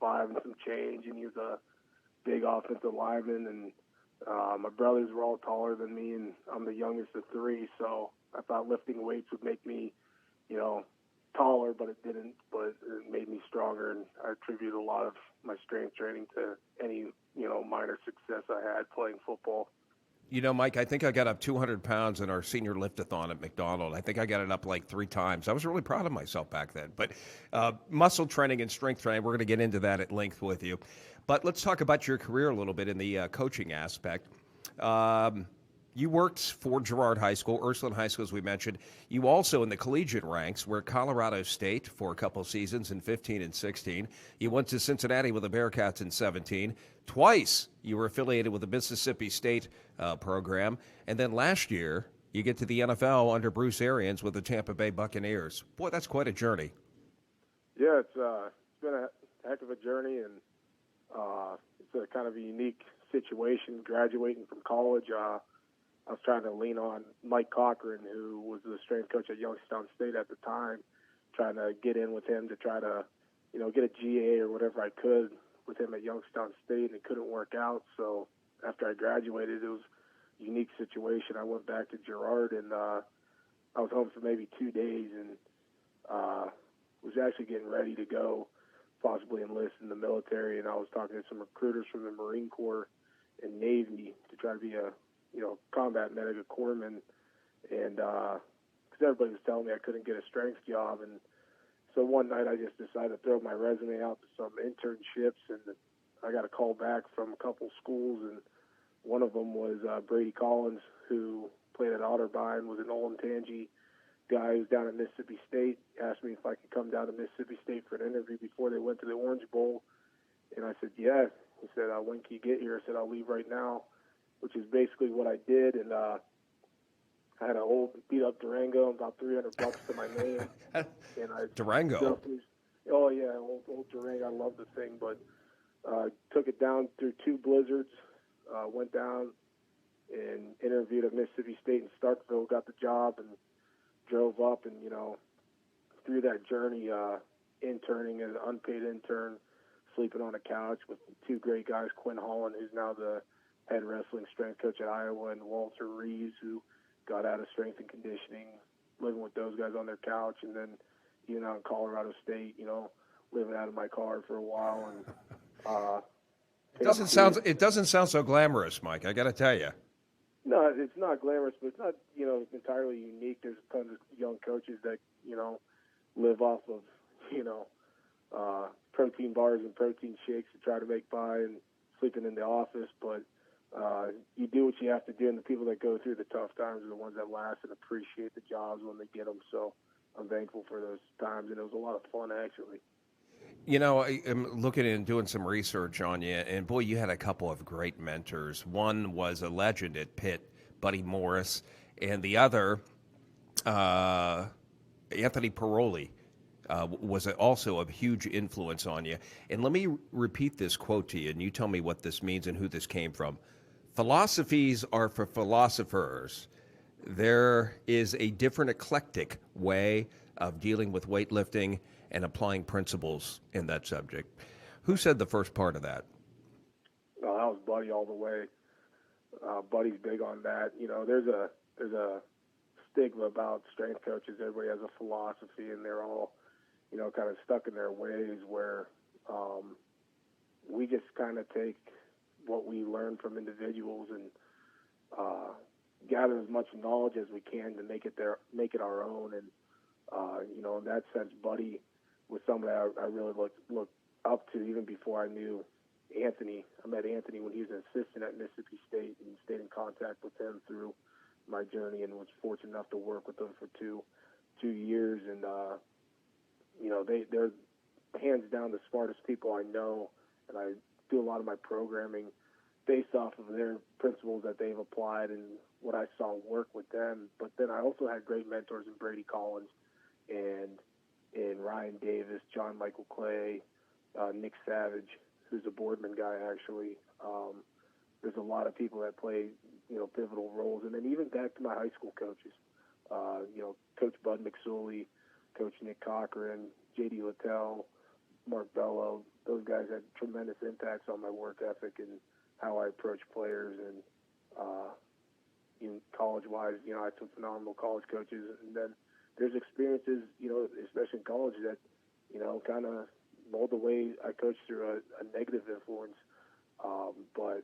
6'5" and some change, and he was a big offensive lineman. And my brothers were all taller than me, and I'm the youngest of three, so I thought lifting weights would make me, taller, but it didn't. But it made me stronger, and I attribute a lot of my strength training to any, minor success I had playing football. Mike, I think I got up 200 pounds in our senior lift-a-thon at McDonald. I think I got it up like 3 times. I was really proud of myself back then. But muscle training and strength training, we're going to get into that at length with you. But let's talk about your career a little bit in the coaching aspect. You worked for Girard High School, Ursuline High School, as we mentioned. You also, in the collegiate ranks, were at Colorado State for a couple seasons in 15 and 16. You went to Cincinnati with the Bearcats in 17. Twice you were affiliated with the Mississippi State program. And then last year, you get to the NFL under Bruce Arians with the Tampa Bay Buccaneers. Boy, that's quite a journey. Yeah, it's been a heck of a journey, and it's a kind of a unique situation graduating from college. I was trying to lean on Mike Cochran, who was the strength coach at Youngstown State at the time, trying to get in with him to try to, get a GA or whatever I could with him at Youngstown State, and it couldn't work out. So after I graduated, it was a unique situation. I went back to Girard, and I was home for maybe 2 days, and was actually getting ready to go, possibly enlist in the military. And I was talking to some recruiters from the Marine Corps and Navy to try to be a combat medic, a corpsman, and because everybody was telling me I couldn't get a strength job. And so one night I just decided to throw my resume out to some internships, and I got a call back from a couple schools, and one of them was Brady Collins, who played at Otterbein, was an Olentangy guy who's down at Mississippi State, asked me if I could come down to Mississippi State for an interview before they went to the Orange Bowl. And I said, yeah. He said, when can you get here? I said, I'll leave right now, which is basically what I did. And I had an old beat-up Durango, about $300 to my name. And Durango? Oh, yeah, old Durango. I love the thing. But took it down through 2 blizzards, went down and interviewed at Mississippi State in Starkville, got the job, and drove up. And, through that journey, interning as an unpaid intern, sleeping on a couch with 2 great guys, Quinn Holland, who's now the head wrestling strength coach at Iowa, and Walter Reeves, who got out of strength and conditioning, living with those guys on their couch, and then even out in Colorado State, living out of my car for a while. And it doesn't sound so glamorous, Mike, I got to tell you. No, it's not glamorous, but it's not, entirely unique. There's tons of young coaches that, live off of, protein bars and protein shakes to try to make by and sleeping in the office. But you do what you have to do, and the people that go through the tough times are the ones that last and appreciate the jobs when they get them. So I'm thankful for those times, and it was a lot of fun, actually. I'm looking and doing some research on you, and boy, you had a couple of great mentors. One was a legend at Pitt, Buddy Morris, and the other, Anthony Paroli, was also a huge influence on you. And let me repeat this quote to you, and you tell me what this means and who this came from. Philosophies are for philosophers. There is a different eclectic way of dealing with weightlifting and applying principles in that subject. Who said the first part of that? Well, that was Buddy all the way. Buddy's big on that. There's a stigma about strength coaches. Everybody has a philosophy, and they're all, kind of stuck in their ways, where we just kind of take what we learn from individuals and gather as much knowledge as we can to make it our own. And in that sense, Buddy was somebody I really looked up to even before I knew Anthony. I met Anthony when he was an assistant at Mississippi State and stayed in contact with him through my journey, and was fortunate enough to work with them for two years. And they're hands down the smartest people I know, and I do a lot of my programming based off of their principles that they've applied and what I saw work with them. But then I also had great mentors in Brady Collins and Ryan Davis, John Michael Clay, Nick Savage, who's a Boardman guy, actually. There's a lot of people that play, pivotal roles. And then even back to my high school coaches, Coach Bud McSorley, Coach Nick Cochran, J.D. Littell, Mark Bello, those guys had tremendous impacts on my work ethic and how I approach players. And college-wise, I took phenomenal college coaches. And then there's experiences, especially in college that, kind of mold the way I coach through a negative influence. But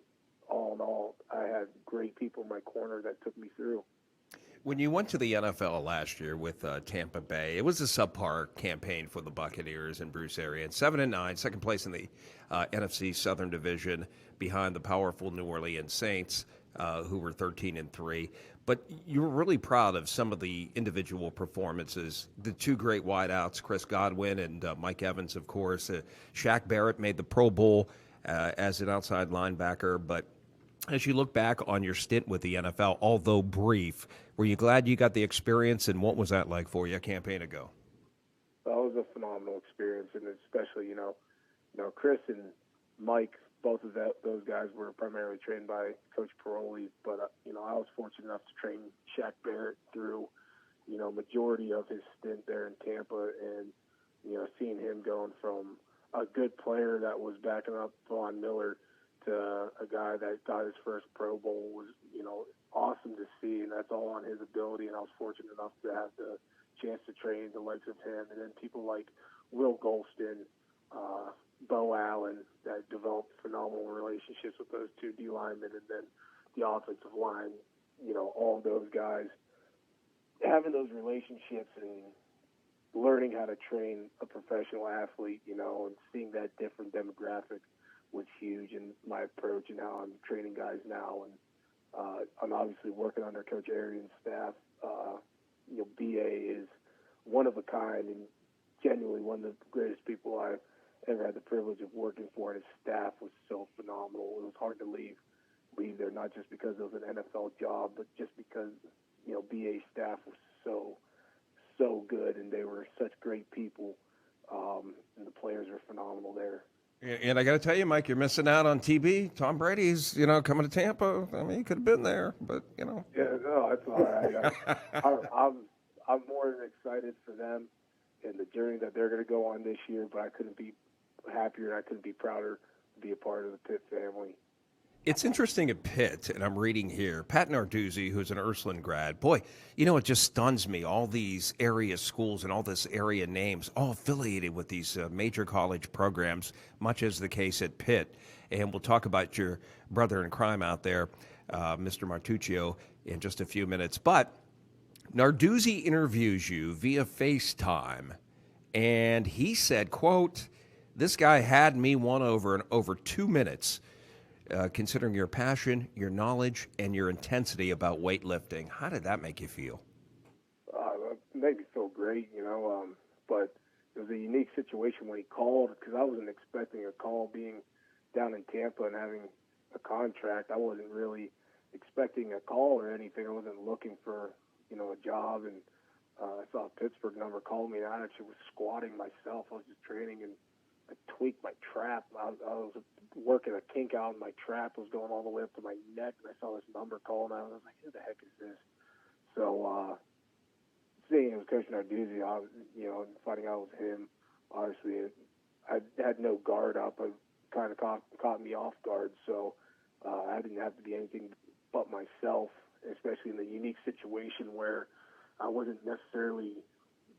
all in all, I had great people in my corner that took me through. When you went to the NFL last year with Tampa Bay, it was a subpar campaign for the Buccaneers and Bruce Arians. 7-9, second place in the NFC Southern Division, behind the powerful New Orleans Saints, who were 13-3. But you were really proud of some of the individual performances. The two great wideouts, Chris Godwin and Mike Evans, of course. Shaq Barrett made the Pro Bowl as an outside linebacker, but as you look back on your stint with the NFL, although brief, were you glad you got the experience, and what was that like for you a campaign ago? That was a phenomenal experience, and especially, Chris and Mike, both of those guys were primarily trained by Coach Paroli, but, I was fortunate enough to train Shaq Barrett through, majority of his stint there in Tampa, and, seeing him going from a good player that was backing up Von Miller to a guy that got his first Pro Bowl was, awesome to see, and that's all on his ability. And I was fortunate enough to have the chance to train the likes of him, and then people like Will Golston, Bo Allen, that developed phenomenal relationships with those two D linemen, and then the offensive line. All of those guys having those relationships and learning how to train a professional athlete, and seeing that different demographic was huge in my approach and how I'm training guys now. And I'm obviously working under Coach Arians' staff. BA is one of a kind and genuinely one of the greatest people I've ever had the privilege of working for. And his staff was so phenomenal. It was hard to leave there, not just because it was an NFL job, but just because, BA staff was so good, and they were such great people. And the players were phenomenal there. And I got to tell you, Mike, you're missing out on TB. Tom Brady's, coming to Tampa. I mean, he could have been there, but. Yeah, no, that's all right. I'm more than excited for them and the journey that they're going to go on this year, but I couldn't be happier and I couldn't be prouder to be a part of the Pitt family. It's interesting at Pitt, and I'm reading here, Pat Narduzzi, who's an Ursuline grad. Boy, it just stuns me, all these area schools and all this area names, all affiliated with these major college programs, much as the case at Pitt. And we'll talk about your brother in crime out there, Mr. Martuccio, in just a few minutes. But Narduzzi interviews you via FaceTime, and he said, quote, "This guy had me won over in over 2 minutes. Considering your passion, your knowledge, and your intensity about weightlifting." How did that make you feel? It made me feel great, but it was a unique situation when he called, because I wasn't expecting a call being down in Tampa and having a contract. I wasn't really expecting a call or anything. I wasn't looking for, a job, and I saw a Pittsburgh number call me, and I actually was squatting myself. I was just training, and I tweaked my trap. I was working a kink out, and my trap was going all the way up to my neck, and I saw this number calling out. I was like, who the heck is this? So seeing it was Coach Narduzzi, and finding out it was him, obviously I had no guard up. It kind of caught me off guard, so I didn't have to be anything but myself, especially in the unique situation where I wasn't necessarily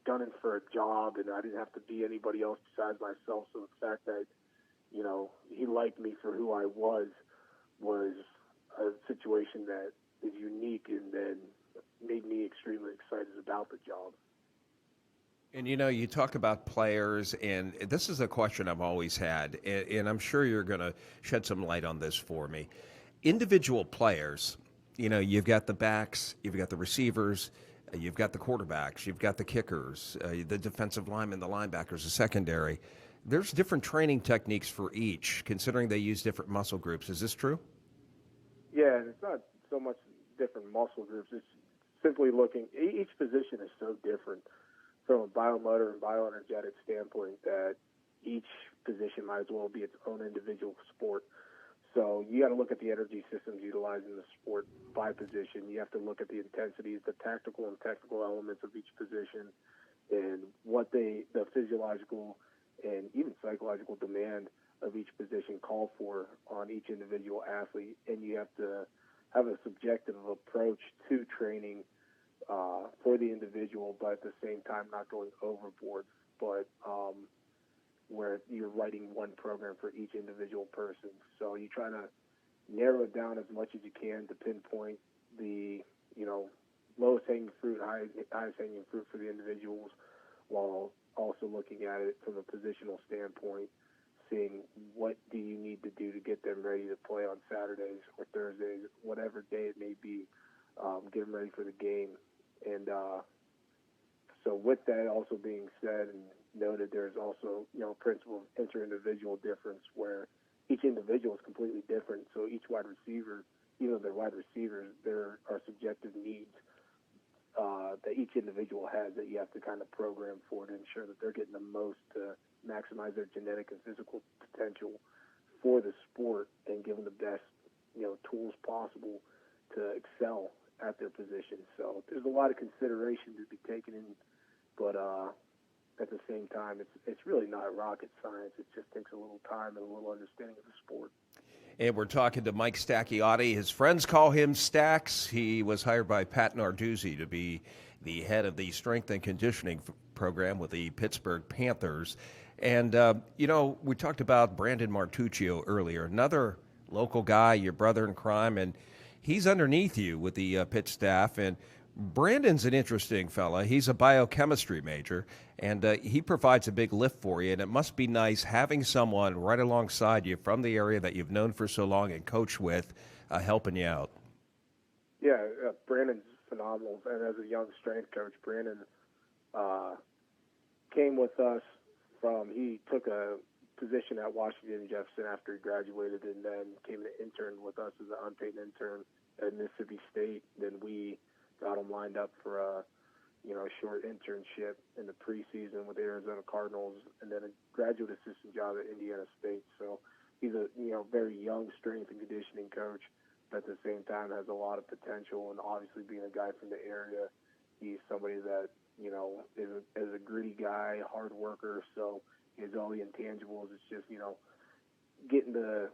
gunning for a job, and I didn't have to be anybody else besides myself. So the fact that, he liked me for who I was a situation that is unique and then made me extremely excited about the job. And, you talk about players, and this is a question I've always had, and I'm sure you're going to shed some light on this for me. Individual players, you've got the backs, you've got the receivers, you've got the quarterbacks, you've got the kickers, the defensive linemen, the linebackers, the secondary. There's different training techniques for each, considering they use different muscle groups. Is this true? Yeah, and it's not so much different muscle groups. It's simply looking, each position is so different from a biomotor and bioenergetic standpoint that each position might as well be its own individual sport. So you got to look at the energy systems utilized in the sport by position. You have to look at the intensities, the tactical and technical elements of each position, and what the physiological and even psychological demand of each position call for on each individual athlete, and you have to have a subjective approach to training for the individual, but at the same time not going overboard, but where you're writing one program for each individual person. So you try to narrow it down as much as you can to pinpoint the, lowest hanging fruit, highest hanging fruit for the individuals, while also looking at it from a positional standpoint, seeing what do you need to do to get them ready to play on Saturdays or Thursdays, whatever day it may be, get them ready for the game. And so with that also being said and noted, there's also, principle of inter-individual difference where each individual is completely different. So each wide receiver, even though they're wide receivers, there are subjective needs that each individual has that you have to kind of program for to ensure that they're getting the most to maximize their genetic and physical potential for the sport and give them the best, tools possible to excel at their position. So there's a lot of consideration to be taken in, but at the same time, it's really not rocket science. It just takes a little time and a little understanding of the sport. And we're talking to Mike Stacchiotti. His friends call him Stacks. He was hired by Pat Narduzzi to be the head of the strength and conditioning program with the Pittsburgh Panthers. And, we talked about Brandon Martuccio earlier, another local guy, your brother in crime, and he's underneath you with the Pitt staff. And Brandon's an interesting fella. He's a biochemistry major, and he provides a big lift for you, and it must be nice having someone right alongside you from the area that you've known for so long and coached with, helping you out. Yeah, Brandon's phenomenal. And as a young strength coach, Brandon came with us he took a position at Washington and Jefferson after he graduated, and then came to intern with us as an unpaid intern at Mississippi State. Then we got him lined up for a short internship in the preseason with the Arizona Cardinals, and then a graduate assistant job at Indiana State. So he's a very young strength and conditioning coach, but at the same time has a lot of potential. And obviously, being a guy from the area, he's somebody that is a gritty guy, hard worker. So he has all the intangibles. It's just getting the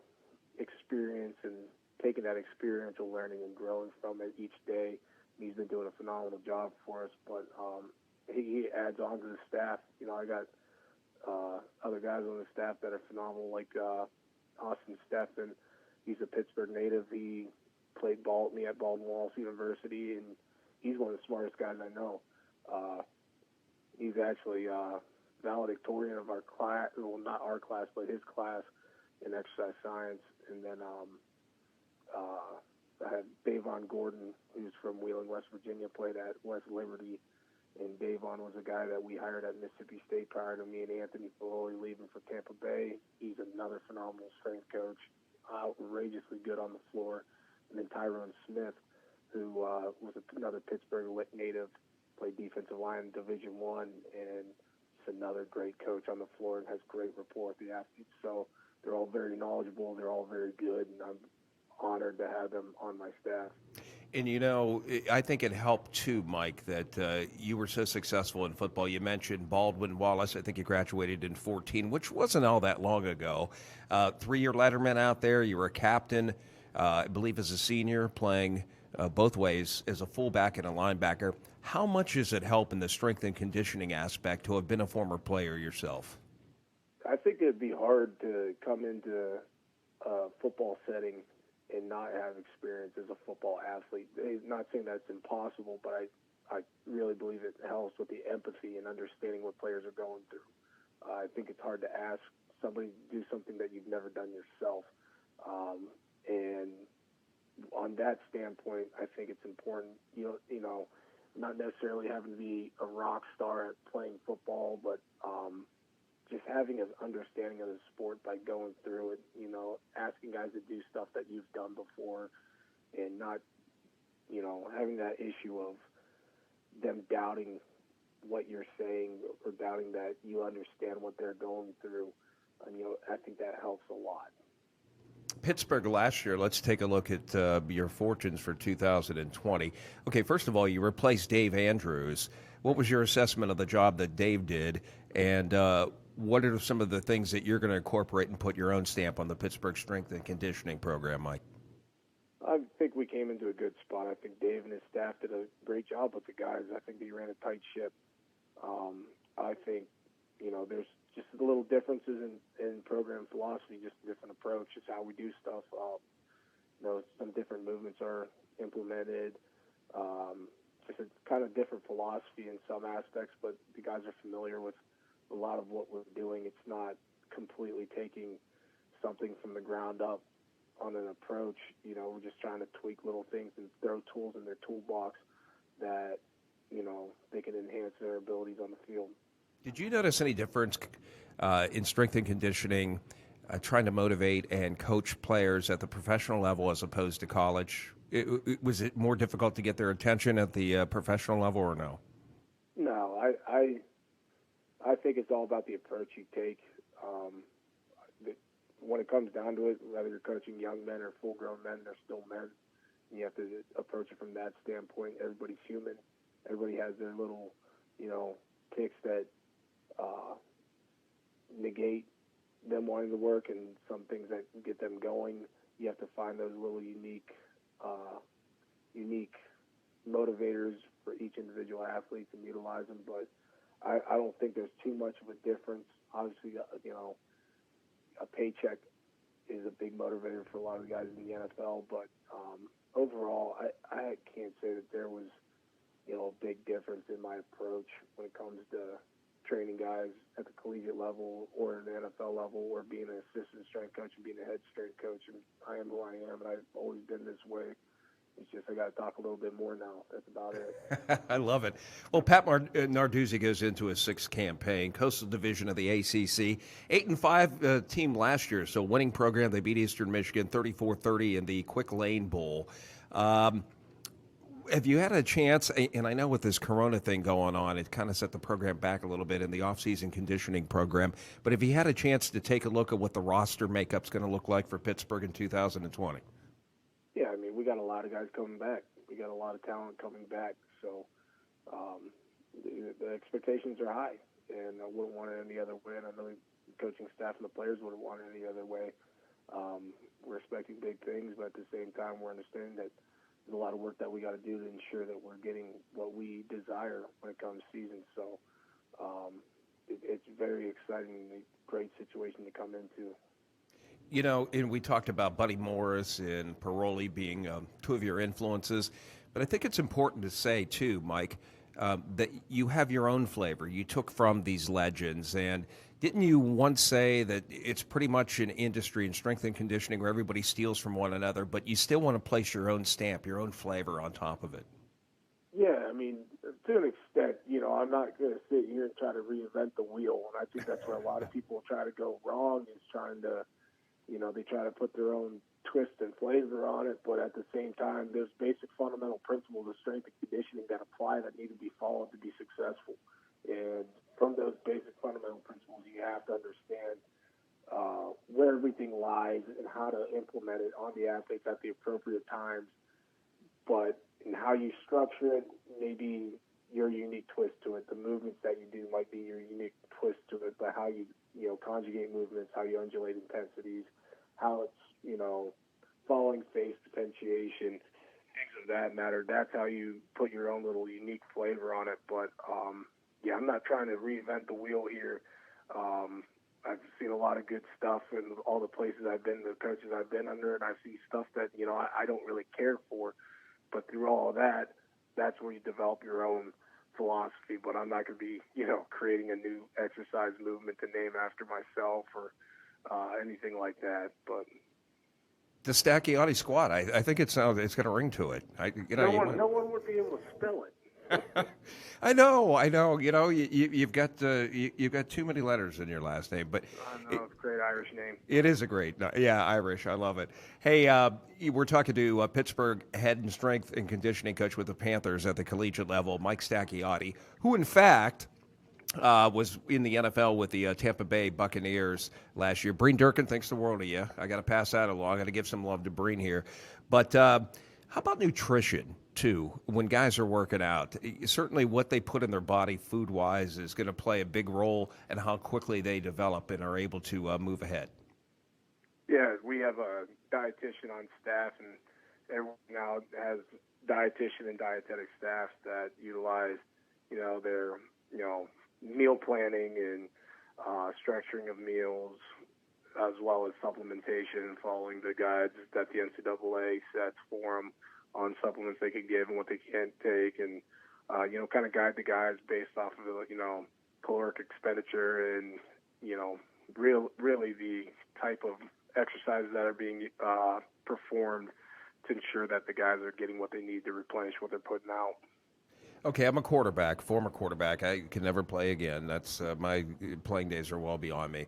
experience and taking that experiential learning and growing from it each day. He's been doing a phenomenal job for us, but he adds on to the staff. I got other guys on the staff that are phenomenal, like Austin Steffen. He's a Pittsburgh native. He played ball with me at Baldwin-Wallace University, and he's one of the smartest guys I know. He's actually valedictorian of our class, well, not our class, but his class in exercise science. And then I had Davon Gordon, who's from Wheeling, West Virginia, played at West Liberty. And Davon was a guy that we hired at Mississippi State prior to me and Anthony Filoli leaving for Tampa Bay. He's another phenomenal strength coach, outrageously good on the floor. And then Tyrone Smith, who was another Pittsburgh native, played defensive line in Division I, and he's another great coach on the floor and has great rapport with the athletes. So they're all very knowledgeable. They're all very good, and I'm honored to have them on my staff. And, I think it helped, too, Mike, that you were so successful in football. You mentioned Baldwin-Wallace. I think you graduated in 2014, which wasn't all that long ago. 3-year letterman out there. You were a captain, I believe, as a senior, playing both ways as a fullback and a linebacker. How much does it help in the strength and conditioning aspect to have been a former player yourself? I think it would be hard to come into a football setting and not have experience as a football athlete. Not saying that's impossible, but I really believe it helps with the empathy and understanding what players are going through. I think it's hard to ask somebody to do something that you've never done yourself. And on that standpoint, I think it's important, not necessarily having to be a rock star at playing football, but just having an understanding of the sport by going through it, asking guys to do stuff that you've done before, and not, having that issue of them doubting what you're saying or doubting that you understand what they're going through. And, I think that helps a lot. Pittsburgh last year, let's take a look at your fortunes for 2020. Okay, first of all, you replaced Dave Andrews. What was your assessment of the job that Dave did? And what are some of the things that you're going to incorporate and put your own stamp on the Pittsburgh Strength and Conditioning program, Mike? I think we came into a good spot. I think Dave and his staff did a great job with the guys. I think they ran a tight ship. I think, there's just little differences in program philosophy, just a different approach. It's how we do stuff. Some different movements are implemented. Just a kind of different philosophy in some aspects, but the guys are familiar with a lot of what we're doing. It's not completely taking something from the ground up on an approach. We're just trying to tweak little things and throw tools in their toolbox that, they can enhance their abilities on the field. Did you notice any difference in strength and conditioning, trying to motivate and coach players at the professional level as opposed to college? Was it more difficult to get their attention at the professional level, or no? No, I think it's all about the approach you take. When it comes down to it, whether you're coaching young men or full-grown men, they're still men. You have to approach it from that standpoint. Everybody's human. Everybody has their little, ticks that negate them wanting to work, and some things that get them going. You have to find those little unique motivators for each individual athlete and utilize them. But I don't think there's too much of a difference. Obviously, a paycheck is a big motivator for a lot of the guys in the NFL. But overall, I can't say that there was, a big difference in my approach when it comes to training guys at the collegiate level or in the NFL level, or being an assistant strength coach and being a head strength coach. And I am who I am, and I've always been this way. It's just I got to talk a little bit more now. That's about it. I love it. Well, Pat Narduzzi goes into his sixth campaign, Coastal Division of the ACC, 8-5 team last year. So winning program. They beat Eastern Michigan 34-30 in the Quick Lane Bowl. Have you had a chance, and I know with this Corona thing going on, it kind of set the program back a little bit in the off-season conditioning program, but have you had a chance to take a look at what the roster makeup's going to look like for Pittsburgh in 2020? Yeah, we got a lot of guys coming back. We got a lot of talent coming back. So the expectations are high, and I wouldn't want it any other way, and I know the coaching staff and the players wouldn't want it any other way. We're expecting big things, but at the same time, we're understanding that there's a lot of work that we got to do to ensure that we're getting what we desire when it comes to season. So it's very exciting and a great situation to come into. And we talked about Buddy Morris and Paroli being two of your influences, but I think it's important to say, too, Mike, that you have your own flavor. You took from these legends, and didn't you once say that it's pretty much an industry in strength and conditioning where everybody steals from one another, but you still want to place your own stamp, your own flavor on top of it? Yeah, to an extent, I'm not going to sit here and try to reinvent the wheel, and I think that's where a lot of people try to go wrong, is trying to, they try to put their own twist and flavor on it, but at the same time, there's basic fundamental principles of strength and conditioning that apply that need to be followed to be successful. And from those basic fundamental principles, you have to understand where everything lies and how to implement it on the athletes at the appropriate times. But in how you structure it, maybe your unique twist to it. The movements that you do might be your unique twist to it, but how you conjugate movements, how you undulate intensities, how it's, following phase potentiation, things of that matter. That's how you put your own little unique flavor on it. But, I'm not trying to reinvent the wheel here. I've seen a lot of good stuff in all the places I've been, the coaches I've been under, and I see stuff that, I don't really care for. But through all of that, that's where you develop your own philosophy. But I'm not going to be, creating a new exercise movement to name after myself or anything like that. But the Stacchiotti squat, I think it's got a ring to it. No one would be able to spell it. I know. You've got too many letters in your last name, but I know, it's a great Irish name. It is a great, Irish. I love it. Hey, we're talking to Pittsburgh head and strength and conditioning coach with the Panthers at the collegiate level, Mike Stacchiotti, who in fact was in the NFL with the Tampa Bay Buccaneers last year. Breen Durkin thinks the world of you. I got to pass that along. I got to give some love to Breen here, but. How about nutrition, too, when guys are working out? Certainly what they put in their body food-wise is going to play a big role in how quickly they develop and are able to move ahead. Yeah, we have a dietitian on staff, and everyone now has dietitian and dietetic staff that utilize, their, meal planning and structuring of meals, as well as supplementation, following the guides that the NCAA sets for them on supplements they can give and what they can't take, and kind of guide the guys based off of caloric expenditure and really the type of exercises that are being performed to ensure that the guys are getting what they need to replenish what they're putting out. Okay, I'm a quarterback, former quarterback. I can never play again. That's my playing days are well beyond me.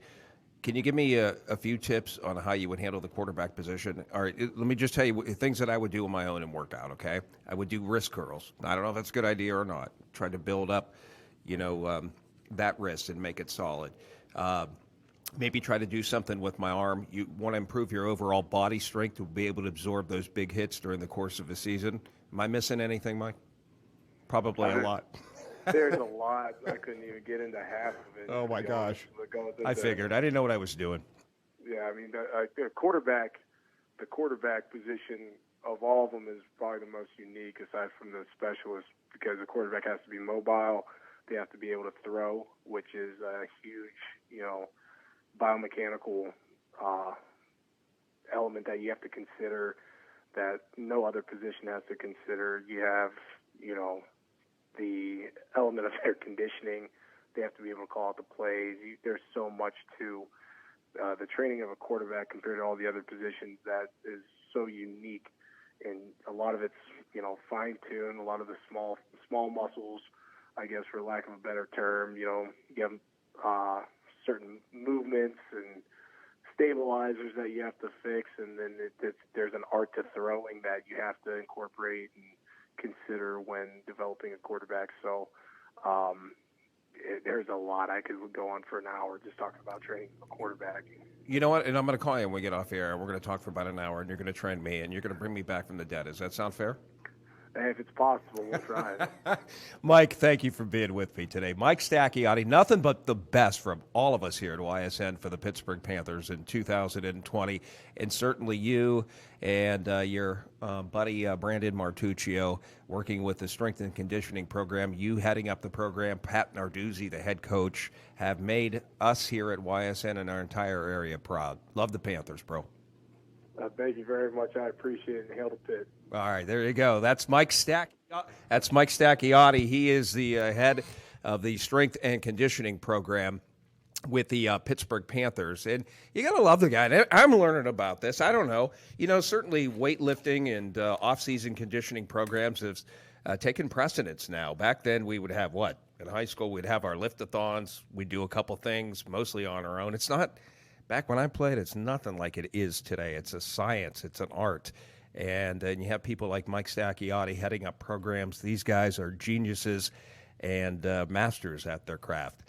Can you give me a few tips on how you would handle the quarterback position? All right, let me just tell you things that I would do on my own and work out, okay? I would do wrist curls. I don't know if that's a good idea or not. Try to build up, that wrist and make it solid. Maybe try to do something with my arm. You want to improve your overall body strength to be able to absorb those big hits during the course of a season. Am I missing anything, Mike? Probably a lot. There's a lot. I couldn't even get into half of it. Oh, my gosh. I figured. I didn't know what I was doing. Yeah, I mean, the quarterback position of all of them is probably the most unique aside from the specialist, because the quarterback has to be mobile. They have to be able to throw, which is a huge, biomechanical element that you have to consider that no other position has to consider. You have, the element of their conditioning. They have to be able to call out the plays. There's so much to the training of a quarterback compared to all the other positions that is so unique. And a lot of it's, fine-tuned, a lot of the small muscles, I guess, for lack of a better term. You have certain movements and stabilizers that you have to fix, and then there's an art to throwing that you have to incorporate and consider when developing a quarterback. So there's a lot. I could go on for an hour just talking about training a quarterback. You know what? And I'm going to call you when we get off air. We're going to talk for about an hour, and you're going to train me, and you're going to bring me back from the dead. Does that sound fair? Hey, if it's possible, we'll try it. Mike, thank you for being with me today. Mike Stacchiotti, nothing but the best from all of us here at YSN for the Pittsburgh Panthers in 2020. And certainly you and your buddy Brandon Martuccio working with the strength and conditioning program. You heading up the program, Pat Narduzzi, the head coach, have made us here at YSN and our entire area proud. Love the Panthers, bro. Thank you very much. I appreciate it, and hail the Pit. All right, there you go. That's Mike Stacchiotti. He is the head of the strength and conditioning program with the Pittsburgh Panthers. And you got to love the guy. I'm learning about this. I don't know. Certainly weightlifting and off-season conditioning programs have taken precedence now. Back then we would have what? In high school we'd have our lift-a-thons. We'd do a couple things, mostly on our own. It's not... Back when I played, it's nothing like it is today. It's a science. It's an art. And you have people like Mike Stacchiotti heading up programs. These guys are geniuses and masters at their craft.